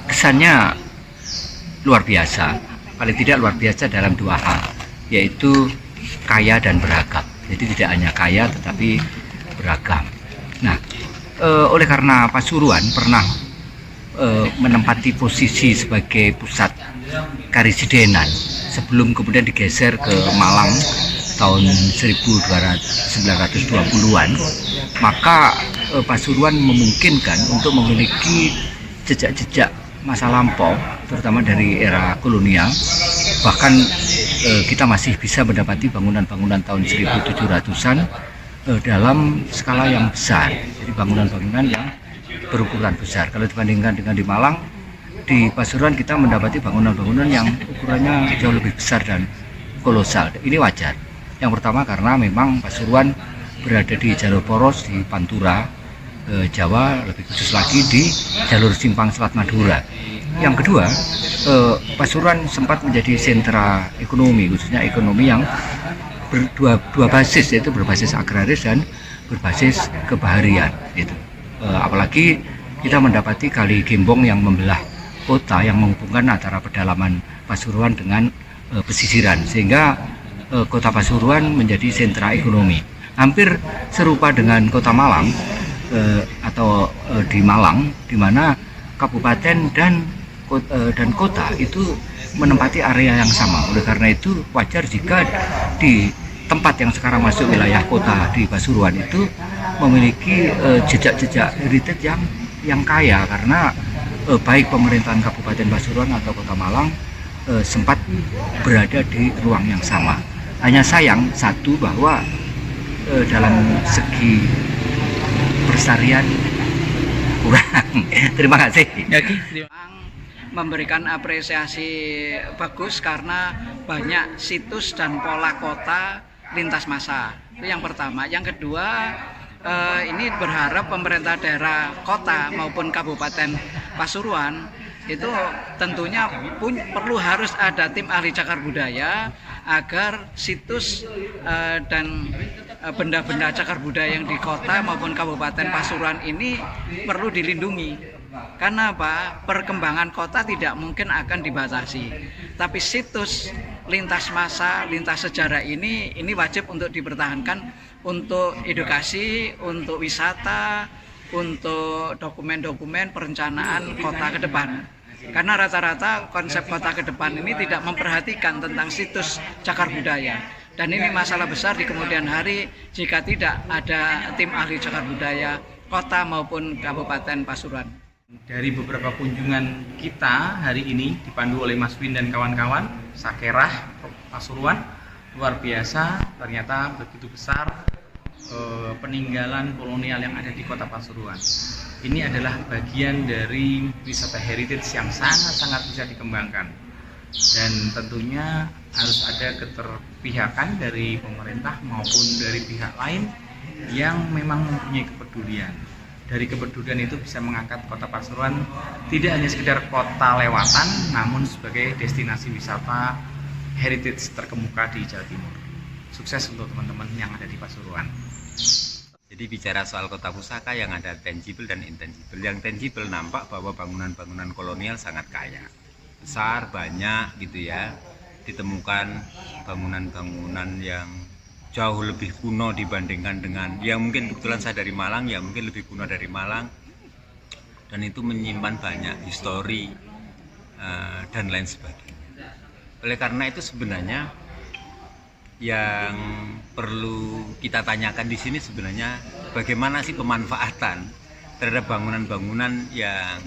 Kesannya luar biasa, paling tidak luar biasa dalam dua hal, yaitu kaya dan beragam. Jadi tidak hanya kaya tetapi beragam. Nah, oleh karena Pasuruan pernah menempati posisi sebagai pusat karesidenan sebelum kemudian digeser ke Malang tahun 1920-an, maka Pasuruan memungkinkan untuk memiliki jejak-jejak masa lampau, terutama dari era kolonial. Bahkan kita masih bisa mendapati bangunan-bangunan tahun 1700-an dalam skala yang besar. Jadi bangunan-bangunan yang berukuran besar. Kalau dibandingkan dengan di Malang, di Pasuruan kita mendapati bangunan-bangunan yang ukurannya jauh lebih besar dan kolosal. Ini wajar. Yang pertama karena memang Pasuruan berada di jalur poros di Pantura, Jawa, lebih khusus lagi di jalur simpang Selat Madura. Yang kedua, Pasuruan sempat menjadi sentra ekonomi, khususnya ekonomi yang berdua basis, yaitu berbasis agraris dan berbasis kebaharian. Gitu. Apalagi kita mendapati Kali Gembong yang membelah kota, yang menghubungkan antara pedalaman Pasuruan dengan pesisiran, sehingga kota Pasuruan menjadi sentra ekonomi. Hampir serupa dengan kota Malang, atau di Malang, di mana kabupaten dan kota itu menempati area yang sama. Oleh karena itu wajar jika di tempat yang sekarang masuk wilayah kota di Pasuruan itu memiliki jejak-jejak heritage yang kaya, karena baik pemerintahan Kabupaten Pasuruan atau Kota Malang sempat berada di ruang yang sama. Hanya sayang satu, bahwa dalam segi pelestarian kurang. Terima kasih. Memberikan apresiasi bagus karena banyak situs dan pola kota lintas masa. Itu yang pertama. Yang kedua, ini berharap pemerintah daerah kota maupun Kabupaten Pasuruan itu tentunya perlu harus ada tim ahli cagar budaya agar situs dan benda-benda cagar budaya yang di kota maupun Kabupaten Pasuruan ini perlu dilindungi. Karena apa? Perkembangan kota tidak mungkin akan dibatasi. Tapi situs lintas masa, lintas sejarah ini wajib untuk dipertahankan untuk edukasi, untuk wisata, untuk dokumen-dokumen perencanaan kota ke depan. Karena rata-rata konsep kota ke depan ini tidak memperhatikan tentang situs cagar budaya. Dan ini masalah besar di kemudian hari jika tidak ada tim ahli cagar budaya kota maupun Kabupaten Pasuruan. Dari beberapa kunjungan kita hari ini dipandu oleh Mas Win dan kawan-kawan, Sakerah Pasuruan, luar biasa, ternyata begitu besar peninggalan kolonial yang ada di kota Pasuruan. Ini adalah bagian dari wisata heritage yang sangat-sangat bisa dikembangkan. Dan tentunya harus ada keterpihakan dari pemerintah maupun dari pihak lain yang memang mempunyai kepedulian. Dari kepedulian itu bisa mengangkat kota Pasuruan tidak hanya sekedar kota lewatan, namun sebagai destinasi wisata heritage terkemuka di Jawa Timur. Sukses untuk teman-teman yang ada di Pasuruan. Jadi bicara soal kota pusaka yang ada tangible dan intangible. Yang tangible nampak bahwa bangunan-bangunan kolonial sangat kaya, besar, banyak gitu ya. Ditemukan bangunan-bangunan yang jauh lebih kuno dibandingkan dengan yang mungkin kebetulan saya dari Malang, ya mungkin lebih kuno dari Malang, dan itu menyimpan banyak histori dan lain sebagainya. Oleh karena itu sebenarnya yang perlu kita tanyakan di sini sebenarnya bagaimana sih pemanfaatan terhadap bangunan-bangunan yang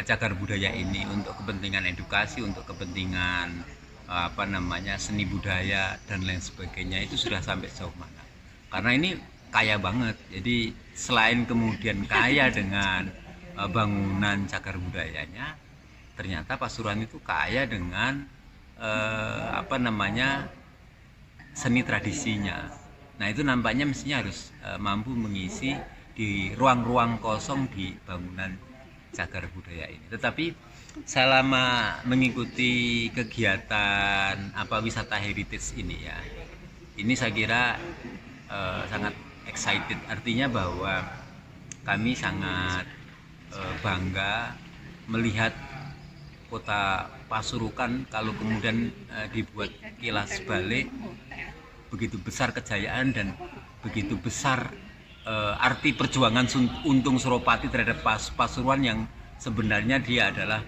cagar budaya ini untuk kepentingan edukasi, untuk kepentingan seni budaya dan lain sebagainya, itu sudah sampai sejauh mana. Karena ini kaya banget. Jadi selain kemudian kaya dengan bangunan cagar budayanya, ternyata Pasuruan itu kaya dengan seni tradisinya. Nah, itu nampaknya mestinya harus mampu mengisi di ruang-ruang kosong di bangunan cagar budaya ini. Tetapi selama mengikuti kegiatan wisata heritage ini ya, ini saya kira sangat excited. Artinya bahwa kami sangat bangga melihat kota Pasuruan kalau kemudian dibuat kilas balik, begitu besar kejayaan dan begitu besar arti perjuangan Untung Suropati terhadap Pasuruan yang sebenarnya dia adalah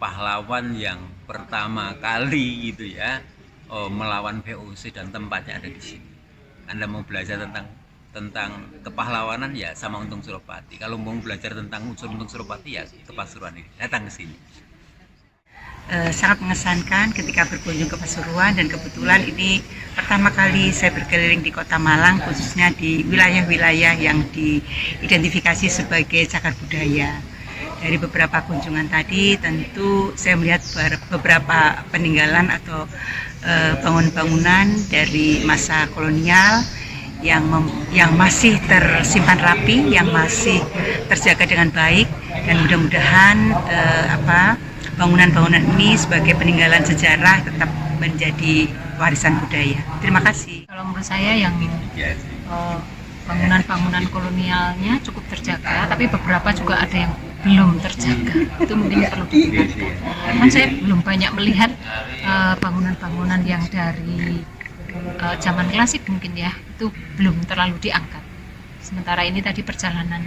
pahlawan yang pertama kali gitu ya melawan VOC dan tempatnya ada di sini. Anda mau belajar tentang kepahlawanan ya sama Untung Suropati. Kalau mau belajar tentang unsur Untung Suropati ya ke Pasuruan ini, datang ke sini. Sangat mengesankan ketika berkunjung ke Pasuruan, dan kebetulan ini pertama kali saya berkeliling di Kota Malang, khususnya di wilayah-wilayah yang diidentifikasi sebagai cagar budaya. Dari beberapa kunjungan tadi tentu saya melihat beberapa peninggalan atau bangunan-bangunan dari masa kolonial yang masih tersimpan rapi, yang masih terjaga dengan baik, dan mudah-mudahan bangunan-bangunan ini sebagai peninggalan sejarah tetap menjadi warisan budaya. Terima kasih. Kalau menurut saya yang bangunan-bangunan kolonialnya cukup terjaga, tapi beberapa juga ada yang belum terjaga. Itu mungkin perlu ditingkatkan. Kan saya belum banyak melihat bangunan-bangunan yang dari zaman klasik mungkin ya, itu belum terlalu diangkat. Sementara ini tadi perjalanan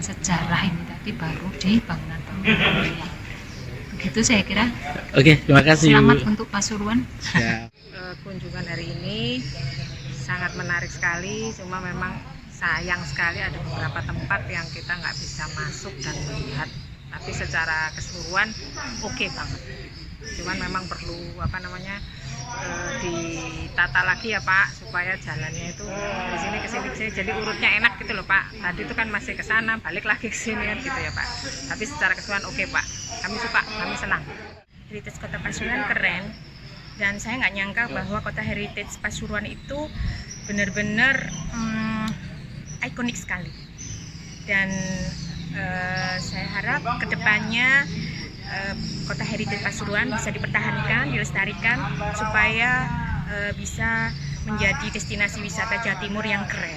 sejarah ini tadi baru di bangunan-bangunan kolonial. Begitu saya kira. Oke, terima kasih. Selamat untuk Pasuruan. Kunjungan hari ini sangat menarik sekali, cuma memang sayang sekali ada beberapa tempat yang kita nggak bisa masuk dan melihat, tapi secara keseluruhan oke banget. Cuman memang perlu ditata lagi ya Pak, supaya jalannya itu dari sini ke sini jadi urutnya enak gitu loh Pak. Tadi itu kan masih ke sana, balik lagi ke sini kan gitu ya Pak. Tapi secara keseluruhan oke Pak. Kami suka, kami senang. Heritage Kota Pasuruan keren, dan saya nggak nyangka bahwa Kota Heritage Pasuruan itu benar-benar ikonik sekali. Dan saya harap kedepannya Kota Heritage Pasuruan bisa dipertahankan, dilestarikan supaya bisa menjadi destinasi wisata Jawa Timur yang keren.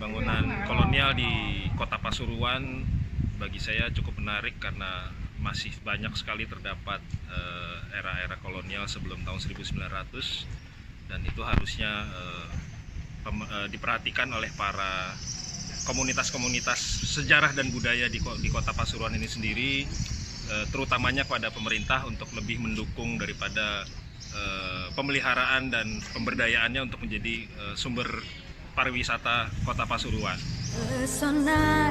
Bangunan kolonial di Kota Pasuruan bagi saya cukup menarik karena masih banyak sekali terdapat era-era kolonial sebelum tahun 1900, dan itu harusnya diperhatikan oleh para komunitas-komunitas sejarah dan budaya di Kota Pasuruan ini sendiri, terutamanya pada pemerintah untuk lebih mendukung daripada pemeliharaan dan pemberdayaannya untuk menjadi sumber pariwisata Kota Pasuruan. Pesona